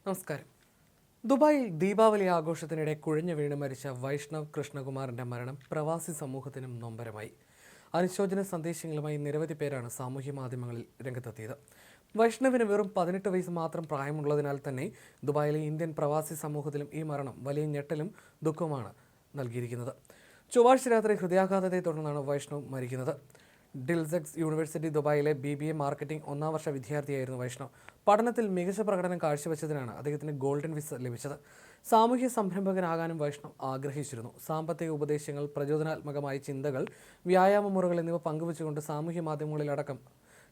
നമസ്കാരം. ദുബായിൽ ദീപാവലി ആഘോഷത്തിനിടെ കുഴഞ്ഞു വീണ് മരിച്ച വൈഷ്ണവ് കൃഷ്ണകുമാറിന്റെ മരണം പ്രവാസി സമൂഹത്തിനും നൊമ്പരമായി. അനുശോചന സന്ദേശങ്ങളുമായി നിരവധി പേരാണ് സാമൂഹ്യ മാധ്യമങ്ങളിൽ രംഗത്തെത്തിയത്. വൈഷ്ണവിന് വെറും 18 വയസ്സ് മാത്രം പ്രായമുള്ളതിനാൽ തന്നെ ദുബായിലെ ഇന്ത്യൻ പ്രവാസി സമൂഹത്തിലും ഈ മരണം വലിയ ഞെട്ടലും ദുഃഖവുമാണ് നൽകിയിരിക്കുന്നത്. ചൊവ്വാഴ്ച രാത്രി ഹൃദയാഘാതത്തെ തുടർന്നാണ് വൈഷ്ണവ് മരിക്കുന്നത്. ഡിൽസെക്സ് യൂണിവേഴ്സിറ്റി ദുബായിലെ BBA മാർക്കറ്റിംഗ് 1ാം വർഷ വിദ്യാർത്ഥിയായിരുന്നു വൈഷ്ണവ്. പഠനത്തിൽ മികച്ച പ്രകടനം കാഴ്ചവെച്ചതിനാണ് അദ്ദേഹത്തിന് ഗോൾഡൻ വിസ ലഭിച്ചത്. സാമൂഹ്യ സംരംഭകനാകാനും വൈഷ്ണവ് ആഗ്രഹിച്ചിരുന്നു. സാമ്പത്തിക ഉപദേശങ്ങൾ, പ്രചോദനാത്മകമായ ചിന്തകൾ, വ്യായാമ മുറകൾ എന്നിവ പങ്കുവച്ചുകൊണ്ട് സാമൂഹ്യ മാധ്യമങ്ങളിലടക്കം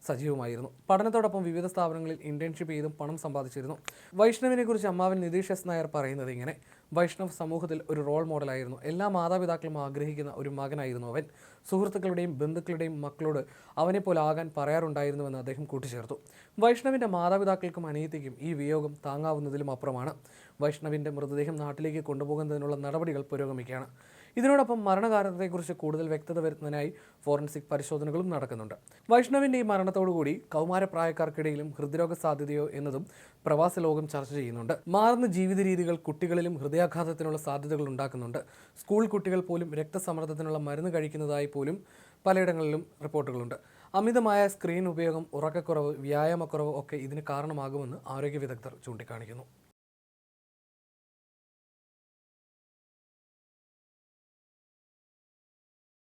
സജീവമായിരുന്നു. പഠനത്തോടൊപ്പം വിവിധ സ്ഥാപനങ്ങളിൽ ഇന്റേൺഷിപ്പ് ചെയ്തും പണം സമ്പാദിച്ചിരുന്നു. വൈഷ്ണവിനെ കുറിച്ച് അമ്മാവൻ നിതീഷ് എസ് നായർ പറയുന്നത് ഇങ്ങനെ: വൈഷ്ണവ് സമൂഹത്തിൽ ഒരു റോൾ മോഡലായിരുന്നു. എല്ലാ മാതാപിതാക്കളും ആഗ്രഹിക്കുന്ന ഒരു മകനായിരുന്നു അവൻ. സുഹൃത്തുക്കളുടെയും ബന്ധുക്കളുടെയും മക്കളോട് അവനെപ്പോലെ ആകാൻ പറയാറുണ്ടായിരുന്നുവെന്ന് അദ്ദേഹം കൂട്ടിച്ചേർത്തു. വൈഷ്ണവിന്റെ മാതാപിതാക്കൾക്കും അനിയത്തിക്കും ഈ വിയോഗം താങ്ങാവുന്നതിലും അപ്പുറമാണ്. വൈഷ്ണവിന്റെ മൃതദേഹം നാട്ടിലേക്ക് കൊണ്ടുപോകുന്നതിനുള്ള നടപടികൾ പുരോഗമിക്കുകയാണ്. ഇതിനോടൊപ്പം മരണകാരണത്തെക്കുറിച്ച് കൂടുതൽ വ്യക്തത വരുത്തുന്നതിനായി ഫോറൻസിക് പരിശോധനകളും നടക്കുന്നുണ്ട്. വൈഷ്ണവിന്റെ ഈ മരണത്തോടുകൂടി കൗമാരപ്രായക്കാർക്കിടയിലും ഹൃദ്രോഗ സാധ്യതയോ എന്നതും പ്രവാസ ലോകം ചർച്ച ചെയ്യുന്നുണ്ട്. മാറുന്ന ജീവിത രീതികൾ കുട്ടികളിലും ഹൃദയാഘാതത്തിനുള്ള സാധ്യതകൾ ഉണ്ടാക്കുന്നുണ്ട്. സ്കൂൾ കുട്ടികൾ പോലും രക്തസമ്മർദ്ദത്തിനുള്ള മരുന്ന് കഴിക്കുന്നതായി പോലും പലയിടങ്ങളിലും റിപ്പോർട്ടുകളുണ്ട്. അമിതമായ സ്ക്രീൻ ഉപയോഗം, ഉറക്കക്കുറവ്, വ്യായാമക്കുറവ് ഒക്കെ ഇതിന് കാരണമാകുമെന്ന് ആരോഗ്യ വിദഗ്ധർ ചൂണ്ടിക്കാണിക്കുന്നു.